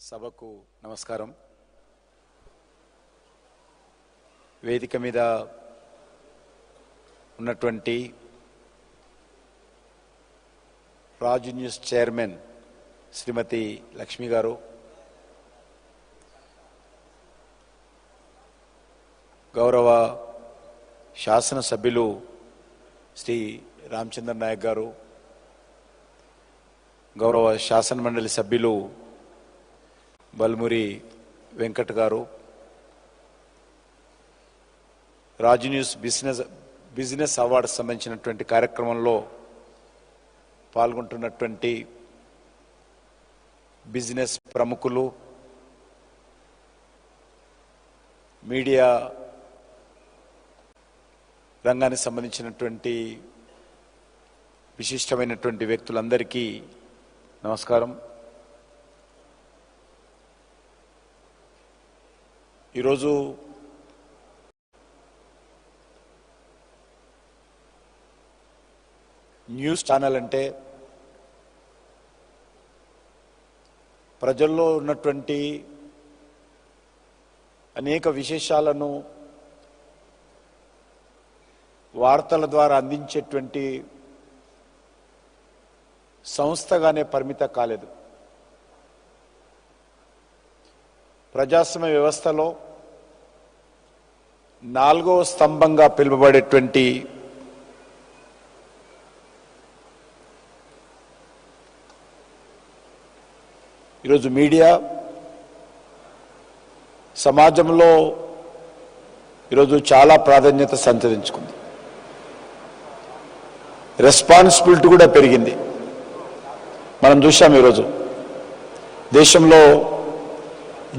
సభకు నమస్కారం. వేదిక మీద ఉన్నటువంటి రాజు న్యూస్ చైర్మన్ శ్రీమతి లక్ష్మి గారు, గౌరవ శాసనసభ్యులు శ్రీ రామచంద్ర నాయక్ గారు, గౌరవ శాసన మండలి సభ్యులు బల్మురి వెంకట్ గారు, రాజు న్యూస్ బిజినెస్ అవార్డు సంబంధించినటువంటి కార్యక్రమంలో పాల్గొంటున్నటువంటి బిజినెస్ ప్రముఖులు, మీడియా రంగానికి సంబంధించినటువంటి విశిష్టమైనటువంటి వ్యక్తులందరికీ నమస్కారం. ఈరోజు న్యూస్ ఛానల్ అంటే ప్రజల్లో ఉన్నటువంటి అనేక విశేషాలను వార్తల ద్వారా అందించేటువంటి సంస్థగానే పరిమిత కాలేదు. ప్రజాస్వామ్య వ్యవస్థలో 4వ స్తంభంగా పిలువబడేటువంటి ఈరోజు మీడియా సమాజంలో ఈరోజు చాలా ప్రాధాన్యత సంతరించుకుంది. రెస్పాన్సిబిలిటీ కూడా పెరిగింది. మనం చూసాం ఈరోజు దేశంలో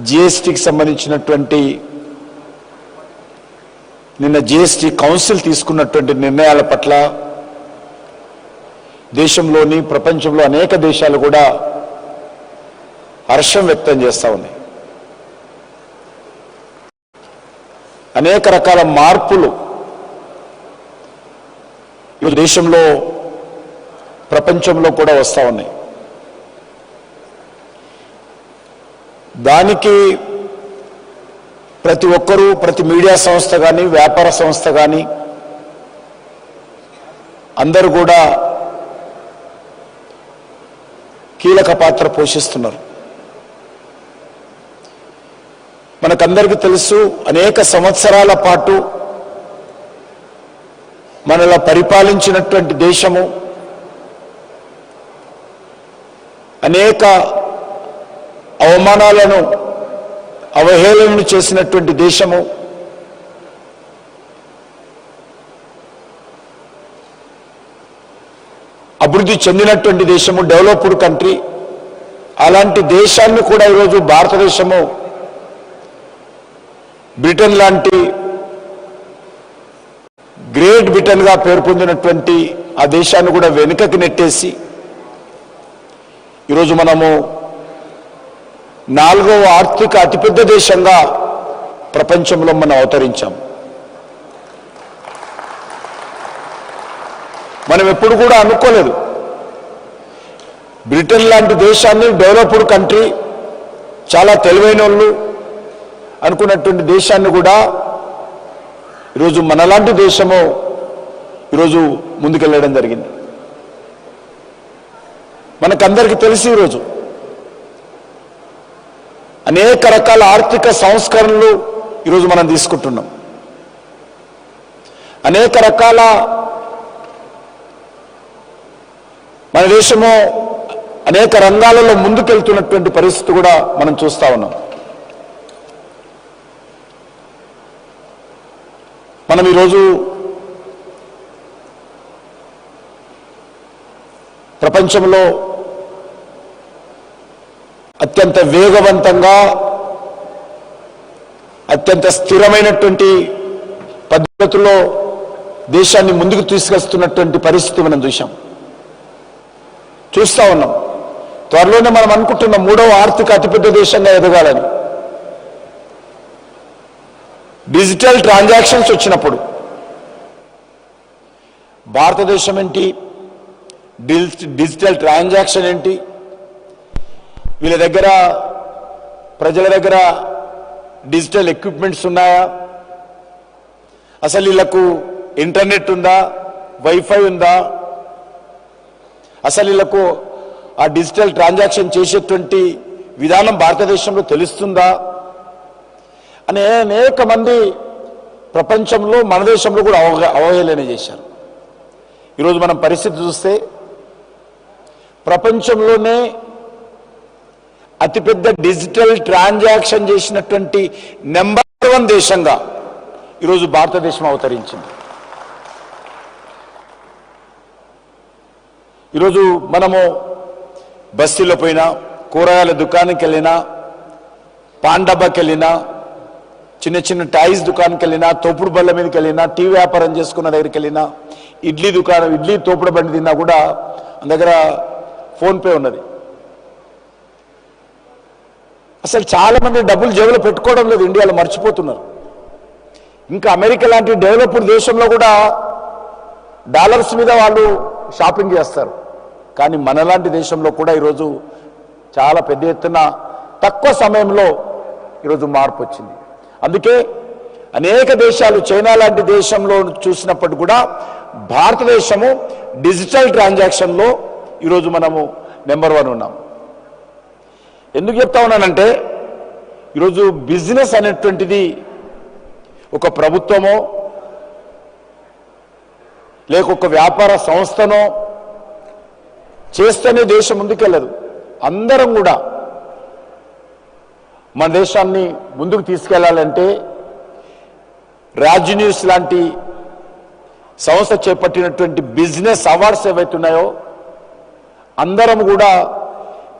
జిఎస్టీకి సంబంధించినటువంటి నిన్న జిఎస్టీ కౌన్సిల్ తీసుకున్నటువంటి నిర్ణయాల పట్ల దేశంలోని ప్రపంచంలో అనేక దేశాలు కూడా హర్షం వ్యక్తం చేస్తూ ఉన్నాయి. అనేక రకాల మార్పులు ఈ దేశంలో ప్రపంచంలో కూడా వస్తూ ఉన్నాయి. దానికి ప్రతి ఒక్కరూ, ప్రతి మీడియా సంస్థ కానీ, వ్యాపార సంస్థ కానీ అందరూ కూడా కీలక పాత్ర పోషిస్తున్నారు. మనకందరికీ తెలుసు, అనేక సంవత్సరాల పాటు మనలా పరిపాలించినటువంటి దేశము, అనేక అవమానాలను, అవహేళనలు చేసినటువంటి దేశము, అభివృద్ధి చెందినటువంటి దేశము, డెవలప్డ్ కంట్రీ. అలాంటి దేశాన్ని కూడా ఈరోజు భారతదేశము బ్రిటన్ లాంటి గ్రేట్ బ్రిటన్గా పేరు పొందినటువంటి ఆ దేశాన్ని కూడా వెనుకకి నెట్టేసి ఈరోజు మనము 4వ ఆర్థిక అతిపెద్ద దేశంగా ప్రపంచంలో మనం అవతరించాం. మనం ఎప్పుడు కూడా అనుకోలేదు బ్రిటన్ లాంటి దేశాన్ని, డెవలప్డ్ కంట్రీ, చాలా తెలివైన వాళ్ళు అనుకున్నటువంటి దేశాన్ని కూడా ఈరోజు మనలాంటి దేశము ఈరోజు ముందుకెళ్ళడం జరిగింది. మనకందరికీ తెలిసి ఈరోజు అనేక రకాల ఆర్థిక సంస్కరణలు ఈరోజు మనం తీసుకుంటున్నాం. అనేక రకాల మన దేశము అనేక రంగాలలో ముందుకెళ్తున్నటువంటి పరిస్థితి కూడా మనం చూస్తా ఉన్నాం. మనం ఈరోజు ప్రపంచంలో అత్యంత వేగవంతంగా, అత్యంత స్థిరమైనటువంటి పద్ధతిలో దేశాన్ని ముందుకు తీసుకొస్తున్నటువంటి పరిస్థితి మనం చూస్తా ఉన్నాం. త్వరలోనే మనం అనుకుంటున్నాం 3వ ఆర్థిక అతిపెద్ద దేశంగా ఎదగాలని. డిజిటల్ ట్రాన్సాక్షన్స్ వచ్చినప్పుడు భారతదేశం ఏంటి, డిజిటల్ ట్రాన్సాక్షన్ ఏంటి, వీళ్ళ దగ్గర ప్రజల దగ్గర డిజిటల్ ఎక్విప్మెంట్స్ ఉన్నాయా, అసలు వీళ్ళకు ఇంటర్నెట్ ఉందా, వైఫై ఉందా, అసలు వీళ్ళకు ఆ డిజిటల్ ట్రాన్సాక్షన్ చేసేటువంటి విధానం భారతదేశంలో తెలుస్తుందా అనే అనేక మంది ప్రపంచంలో మన దేశంలో కూడా అవహేళన చేశారు. ఈరోజు మనం పరిస్థితి చూస్తే ప్రపంచంలోనే అతిపెద్ద డిజిటల్ ట్రాన్సాక్షన్ చేసినటువంటి నెంబర్ 1 దేశంగా ఈరోజు భారతదేశం అవతరించింది. ఈరోజు మనము బస్తీలో పోయినా, కూరగాయల దుకాణానికి వెళ్ళినా, పాన్ డబ్బాకి వెళ్ళినా, చిన్న చిన్న టాయ్స్ దుకాణానికి వెళ్ళినా, తోపుడు బళ్ళ మీదకి వెళ్ళినా, టీ వ్యాపారం చేసుకున్న దగ్గరికి వెళ్ళినా, ఇడ్లీ తోపుడు బండి తిన్నా కూడా మన దగ్గర ఫోన్పే ఉన్నది. అసలు చాలా మంది డబ్బులు జేబులో పెట్టుకోవడం లేదు, ఇండియాలో మర్చిపోతున్నారు. ఇంకా అమెరికా లాంటి డెవలప్డ్ దేశంలో కూడా డాలర్స్ మీద వాళ్ళు షాపింగ్ చేస్తారు. కానీ మనలాంటి దేశంలో కూడా ఈరోజు చాలా పెద్ద ఎత్తున తక్కువ సమయంలో ఈరోజు మార్పు వచ్చింది. అందుకే అనేక దేశాలు, చైనా లాంటి దేశంలో చూసినప్పుడు కూడా భారతదేశము డిజిటల్ ట్రాన్సాక్షన్లో ఈరోజు మనము నెంబర్ 1 ఉన్నాం. ఎందుకు చెప్తా ఉన్నానంటే ఈరోజు బిజినెస్ అనేటువంటిది ఒక ప్రభుత్వమో లేక ఒక వ్యాపార సంస్థనో చేస్తేనే దేశం ముందుకెళ్ళదు. అందరం కూడా మన దేశాన్ని ముందుకు తీసుకెళ్లాలంటే రాజ్ న్యూస్ లాంటి సంస్థ చేపట్టినటువంటి బిజినెస్ అవార్డ్స్ ఏవైతే ఉన్నాయో అందరం కూడా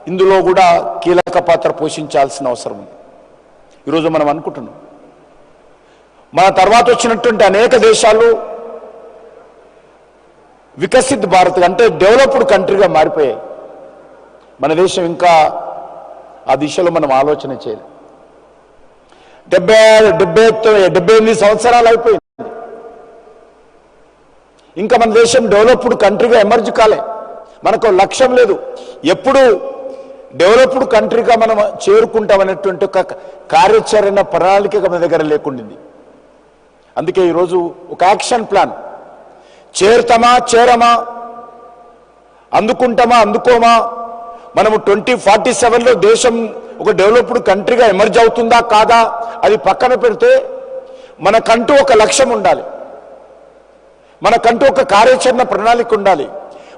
ఇందులో కూడా కీలక పాత్ర పోషించాల్సిన అవసరం ఉంది. ఈరోజు మనం అనుకుంటున్నాం మన తర్వాత వచ్చినటువంటి అనేక దేశాలు వికసిత్ భారత్ అంటే డెవలప్డ్ కంట్రీగా మారిపోయాయి. మన దేశం ఇంకా ఆ దిశలో మనం ఆలోచన చేయలేదు. 78 సంవత్సరాలు అయిపోయింది, ఇంకా మన దేశం డెవలప్డ్ కంట్రీగా ఎమర్జ్ కాలే. మనకు లక్ష్యం లేదు, ఎప్పుడు డెవలప్డ్ కంట్రీగా మనం చేరుకుంటామనేటువంటి ఒక కార్యాచరణ ప్రణాళిక మన దగ్గర లేకుండింది. అందుకే ఈరోజు ఒక యాక్షన్ ప్లాన్, చేరతామా చేరమా, అందుకుంటామా అందుకోమా, మనము 2047లో దేశం ఒక డెవలప్డ్ కంట్రీగా ఎమర్జ్ అవుతుందా కాదా అది పక్కన పెడితే మనకంటూ ఒక లక్ష్యం ఉండాలి, మనకంటూ ఒక కార్యాచరణ ప్రణాళిక ఉండాలి,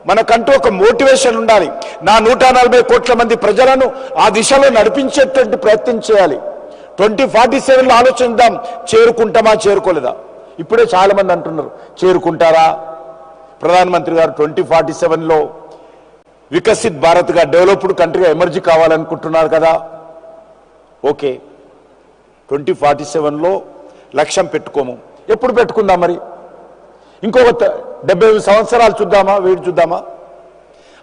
మనకంటూ ఒక మోటివేషన్ ఉండాలి. నా 140 కోట్ల మంది ప్రజలను ఆ దిశలో నడిపించేటువంటి ప్రయత్నం చేయాలి. 2047లో ఆలోచిద్దాం, చేరుకుంటామా చేరుకోలేదా. ఇప్పుడే చాలా మంది అంటున్నారు చేరుకుంటారా. ప్రధానమంత్రి గారు 2047లో వికసిత్ భారత్గా డెవలప్డ్ కంట్రీగా ఎమర్జీ కావాలనుకుంటున్నారు కదా. ఓకే, 2047లో లక్ష్యం పెట్టుకోము, ఎప్పుడు పెట్టుకుందాం మరి? ఇంకొక 75 సంవత్సరాలు చూద్దామా, వెయిట్ చూద్దామా?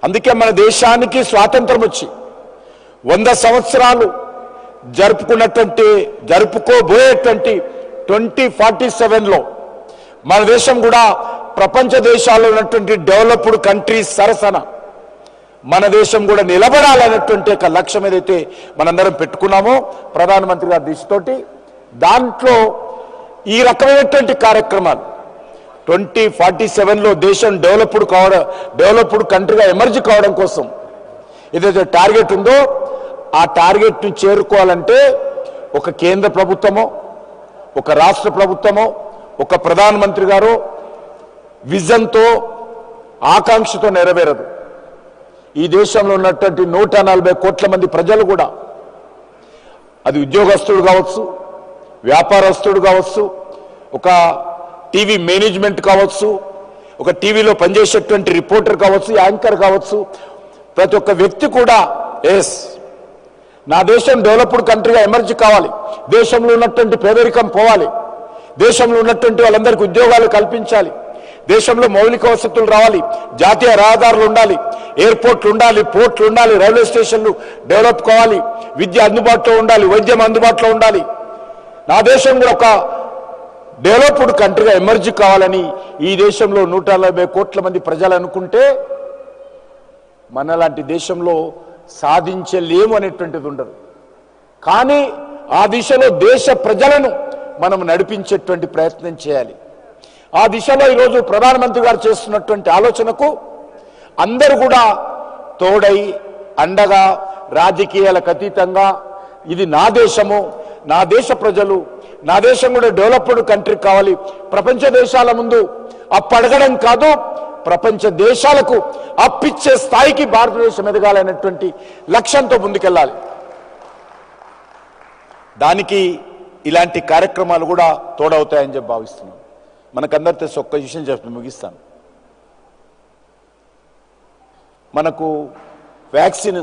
అందుకే మన దేశానికి స్వాతంత్రం వచ్చి 100 సంవత్సరాలు జరుపుకోబోయేటువంటి 2047లో మన దేశం కూడా ప్రపంచ దేశాల్లో ఉన్నటువంటి డెవలప్డ్ కంట్రీస్ సరసన మన దేశం కూడా నిలబడాలనేటువంటి ఒక లక్ష్యం ఏదైతే మనందరం పెట్టుకున్నామో ప్రధానమంత్రి గారి దిశతోటి, దాంట్లో ఈ రకమైనటువంటి కార్యక్రమాలు 2047లో దేశం డెవలప్డ్ కంట్రీగా ఎమర్జ్ కావడం కోసం ఏదైతే టార్గెట్ ఉందో ఆ టార్గెట్ని చేరుకోవాలంటే ఒక కేంద్ర ప్రభుత్వమో, ఒక రాష్ట్ర ప్రభుత్వమో, ఒక ప్రధానమంత్రి గారు విజన్తో, ఆకాంక్షతో నెరవేరదు. ఈ దేశంలో ఉన్నటువంటి 140 కోట్ల మంది ప్రజలు కూడా, అది ఉద్యోగస్తుడు కావచ్చు, వ్యాపారస్తుడు కావచ్చు, ఒక టీవీ మేనేజ్మెంట్ కావచ్చు, ఒక టీవీలో పనిచేసేటువంటి రిపోర్టర్ కావచ్చు, యాంకర్ కావచ్చు, ప్రతి ఒక్క వ్యక్తి కూడా ఎస్ నా దేశం డెవలప్డ్ కంట్రీగా ఎమర్జ్ కావాలి, దేశంలో ఉన్నటువంటి పేదరికం పోవాలి, దేశంలో ఉన్నటువంటి వాళ్ళందరికీ ఉద్యోగాలు కల్పించాలి, దేశంలో మౌలిక వసతులు రావాలి, జాతీయ రహదారులు ఉండాలి, ఎయిర్పోర్ట్లు ఉండాలి, పోర్ట్లు ఉండాలి, రైల్వే స్టేషన్లు డెవలప్ కావాలి, విద్య అందుబాటులో ఉండాలి, వైద్యం అందుబాటులో ఉండాలి, నా దేశం కూడా ఒక డెవలప్డ్ కంట్రీగా ఎమర్జ్ కావాలని ఈ దేశంలో 140 కోట్ల మంది ప్రజలు అనుకుంటే మనలాంటి దేశంలో సాధించలేము అనేటువంటిది ఉండదు. కానీ ఆ దిశలో దేశ ప్రజలను మనం నడిపించేటువంటి ప్రయత్నం చేయాలి. ఆ దిశలో ఈరోజు ప్రధానమంత్రి గారు చేస్తున్నటువంటి ఆలోచనకు అందరూ కూడా తోడై అండగా రాజకీయాలకు అతీతంగా ఇది నా దేశము, నా దేశ ప్రజలు, నా దేశం కూడా డెవలప్డ్ కంట్రీ కావాలి, ప్రపంచ దేశాల ముందు అప్పడగడం కాదు, ప్రపంచ దేశాలకు అప్పిచ్చే స్థాయికి భారతదేశం ఎదగాలనేటువంటి లక్ష్యంతో ముందుకెళ్ళాలి. దానికి ఇలాంటి కార్యక్రమాలు కూడా తోడవుతాయని చెప్పి భావిస్తున్నాం. మనకందరూ తెలిసి ఒక్క విషయం చెప్పి ముగిస్తాను. మనకు వ్యాక్సిన్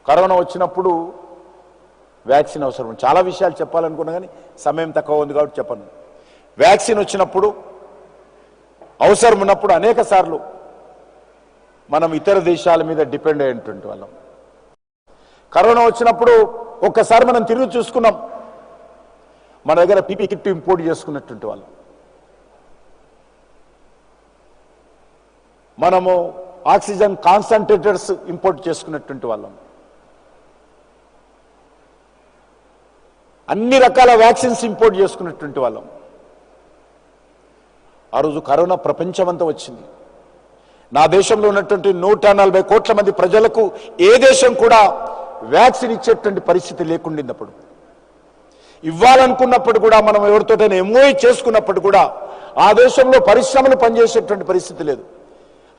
కరోనా వచ్చినప్పుడు వ్యాక్సిన్ అవసరం. చాలా విషయాలు చెప్పాలనుకున్నా కానీ సమయం తక్కువ ఉంది కాబట్టి చెప్పను. వ్యాక్సిన్ వచ్చినప్పుడు అవసరం ఉన్నప్పుడు అనేక సార్లు మనం ఇతర దేశాల మీద డిపెండ్ అయ్యేటువంటి వాళ్ళం. కరోనా వచ్చినప్పుడు ఒక్కసారి మనం తిరిగి చూసుకున్నాం, మన దగ్గర పీపీ కిట్ ఇంపోర్ట్ చేసుకున్నటువంటి వాళ్ళం. మనము ఆక్సిజన్ కాన్సన్ట్రేటర్స్ ఇంపోర్ట్ చేసుకున్నటువంటి వాళ్ళం. అన్ని రకాల వ్యాక్సిన్స్ ఇంపోర్ట్ చేసుకున్నటువంటి వాళ్ళం. ఆ రోజు కరోనా ప్రపంచమంతా వచ్చింది. నా దేశంలో ఉన్నటువంటి 140 కోట్ల మంది ప్రజలకు ఏ దేశం కూడా వ్యాక్సిన్ ఇచ్చేటువంటి పరిస్థితి లేకుండినప్పుడు, ఇవ్వాలనుకున్నప్పుడు కూడా మనం ఎవరితోటైనా ఎంఓఈ చేసుకున్నప్పుడు కూడా ఆ దేశంలో పరిశ్రమలు పనిచేసేటువంటి పరిస్థితి లేదు.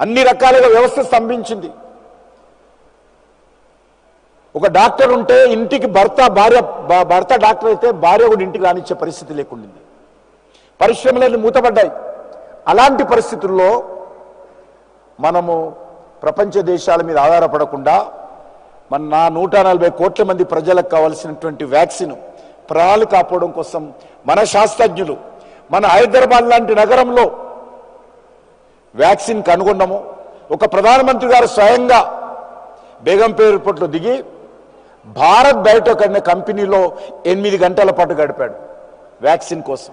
అన్ని రకాలుగా వ్యవస్థ స్తంభించింది. ఒక డాక్టర్ ఉంటే ఇంటికి భర్త డాక్టర్ అయితే భార్య కూడా ఇంటికి రానిచ్చే పరిస్థితి లేకుండింది. పరిశ్రమలన్నీ మూతపడ్డాయి. అలాంటి పరిస్థితుల్లో మనము ప్రపంచ దేశాల మీద ఆధారపడకుండా నా 140 కోట్ల మంది ప్రజలకు కావాల్సినటువంటి వ్యాక్సిన్ ప్రాణాలు కాపాడడం కోసం మన శాస్త్రజ్ఞులు మన హైదరాబాద్ లాంటి నగరంలో వ్యాక్సిన్ కనుగొన్నాము. ఒక ప్రధానమంత్రి గారు స్వయంగా బేగంపేట ఎయిర్పోర్ట్లో దిగి భారత్ బయోటెక్ అనే కంపెనీలో 8 గంటల పాటు గడిపాడు వ్యాక్సిన్ కోసం.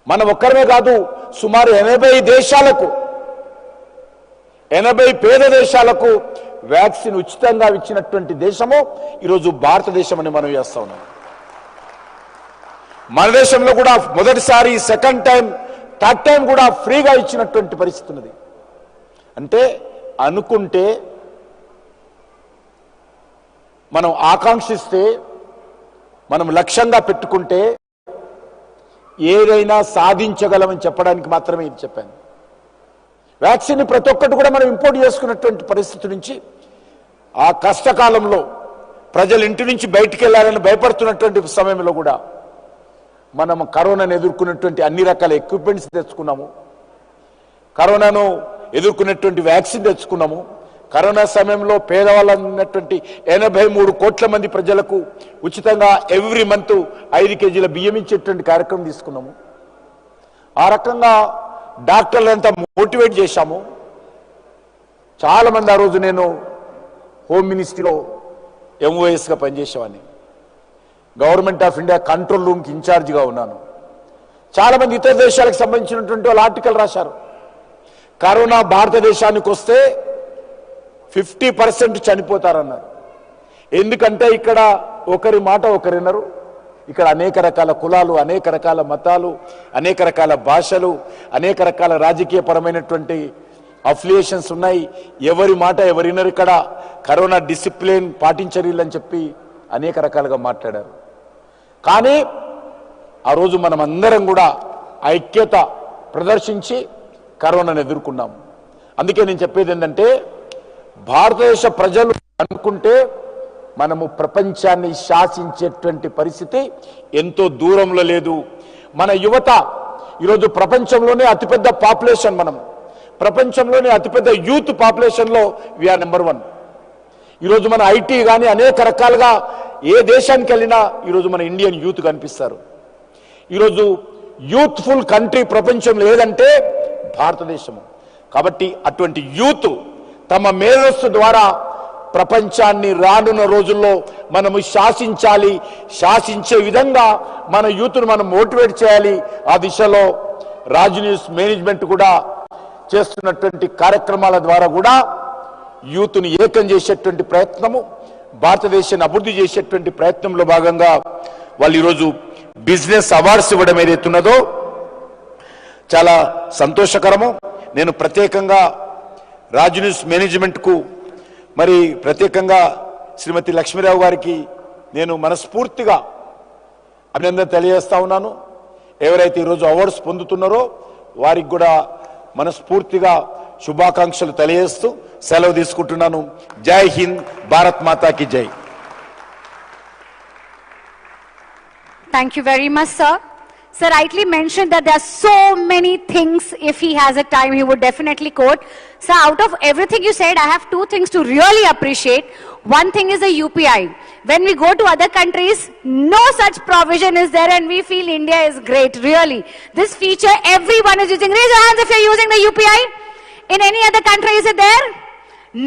మనం ఒక్కరమే కాదు, సుమారు 80 దేశాలకు 80 పేద దేశాలకు వ్యాక్సిన్ ఉచితంగా ఇచ్చినటువంటి దేశము ఈరోజు భారతదేశం అని మనం చేస్తా ఉన్నాం. మన దేశంలో కూడా మొదటిసారి, సెకండ్ టైం, థర్డ్ టైం కూడా ఫ్రీగా ఇచ్చినటువంటి పరిస్థితి ఉన్నది. అంటే అనుకుంటే, మనం ఆకాంక్షిస్తే, మనం లక్ష్యంగా పెట్టుకుంటే ఏదైనా సాధించగలమని చెప్పడానికి మాత్రమే ఇది చెప్పాను. వ్యాక్సిన్ ప్రతి ఒక్కటి కూడా మనం ఇంపోర్ట్ చేసుకున్నటువంటి పరిస్థితి నుంచి ఆ కష్టకాలంలో ప్రజలు ఇంటి నుంచి బయటికి వెళ్ళాలని భయపడుతున్నటువంటి సమయంలో కూడా మనం కరోనాను ఎదుర్కొన్నటువంటి అన్ని రకాల ఎక్విప్మెంట్స్ తెచ్చుకున్నాము. కరోనాను ఎదుర్కొనేటువంటి వ్యాక్సిన్ తెచ్చుకున్నాము. కరోనా సమయంలో పేదవాళ్ళ ఉన్నటువంటి 83 కోట్ల మంది ప్రజలకు ఉచితంగా ఎవ్రీ మంత్ 5 కేజీల బియ్యం ఇచ్చేటువంటి కార్యక్రమం తీసుకున్నాము. ఆ రకంగా డాక్టర్లంతా మోటివేట్ చేశాము. చాలా మంది, ఆ రోజు నేను హోమ్ మినిస్ట్రీలో ఎంఓఎస్గా పనిచేసేవాడిని. గవర్నమెంట్ ఆఫ్ ఇండియా కంట్రోల్ రూమ్కి ఇన్ఛార్జిగా ఉన్నాను. చాలా మంది ఇతర దేశాలకు సంబంధించినటువంటి వాళ్ళు ఆర్టికల్ రాశారు. కరోనా భారతదేశానికి వస్తే 50% చనిపోతారన్నారు. ఎందుకంటే ఇక్కడ ఒకరి మాట ఒకరిన్నారు. ఇక్కడ అనేక రకాల కులాలు, అనేక రకాల మతాలు, అనేక రకాల భాషలు, అనేక రకాల రాజకీయ పరమైనటువంటి అఫిలియేషన్స్ ఉన్నాయి. ఎవరి మాట ఎవరినరు. ఇక్కడ కరోనా డిసిప్లిన్ పాటించరీలని చెప్పి అనేక రకాలుగా మాట్లాడారు. కానీ ఆ రోజు మనం అందరం కూడా ఐక్యత ప్రదర్శించి కరోనాను ఎదుర్కొన్నాం. అందుకే నేను చెప్పేది ఏంటంటే, భారతదేశ ప్రజలు అనుకుంటే మనము ప్రపంచాన్ని శాసించేటువంటి పరిస్థితి ఎంతో దూరంలో లేదు. మన యువత ఈరోజు ప్రపంచంలోనే అతిపెద్ద పాపులేషన్. మనం ప్రపంచంలోనే అతిపెద్ద యూత్ పాపులేషన్లో వీఆర్ నెంబర్ 1. ఈరోజు మన ఐటీ కానీ అనేక రకాలుగా ఏ దేశానికి వెళ్ళినా ఈరోజు మన ఇండియన్ యూత్ కనిపిస్తారు. ఈరోజు యూత్ఫుల్ కంట్రీ ప్రపంచంలో ఏదంటే భారతదేశము. కాబట్టి అటువంటి యూత్ తమ మేధస్సు ద్వారా ప్రపంచాన్ని రానున్న రోజుల్లో మనము శాసించాలి. శాసించే విధంగా మన యూత్ను మనం మోటివేట్ చేయాలి. ఆ దిశలో రాజ్ న్యూస్ మేనేజ్మెంట్ కూడా చేస్తున్నటువంటి కార్యక్రమాల ద్వారా కూడా యూత్ను ఏకం చేసేటువంటి ప్రయత్నము, భారతదేశాన్ని అభివృద్ధి చేసేటువంటి ప్రయత్నంలో భాగంగా వాళ్ళు ఈరోజు బిజినెస్ అవార్డ్స్ ఇవ్వడం ఏదైతున్నదో చాలా సంతోషకరము. నేను ప్రత్యేకంగా రాజ్ న్యూస్ మేనేజ్మెంట్కు మరి ప్రత్యేకంగా శ్రీమతి లక్ష్మీరావు గారికి నేను మనస్ఫూర్తిగా అభినందన తెలియజేస్తా ఉన్నాను. ఎవరైతే ఈరోజు అవార్డ్స్ పొందుతున్నారో వారికి కూడా మనస్ఫూర్తిగా శుభాకాంక్షలు తెలియజేస్తూ సెలవు తీసుకుంటున్నాను. జై హింద్, భారత్ మాతాకి జై. Thank you very much, sir. Sir rightly mentioned that there are so many things. If he has a time, he would definitely quote. So out of everything you said, I have two things to really appreciate. One thing is the UPI. When we go to other countries, no such provision is there and we feel India is great, really. This feature everyone is using. Raise your hands if you're using the UPI. In any other country, is it there?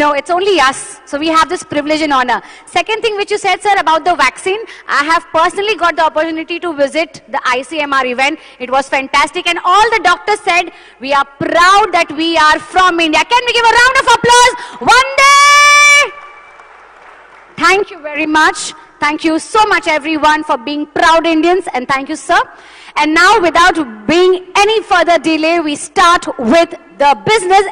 No, it's only us. So we have this privilege and honor. Second thing which you said, sir, about the vaccine, I have personally got the opportunity to visit the ICMR event. It was fantastic and all the doctors said, we are proud that we are from India. Can we give a round of applause? One day! Thank you very much. Thank you so much everyone for being proud Indians and thank you, sir. And now without being any further delay, we start with the business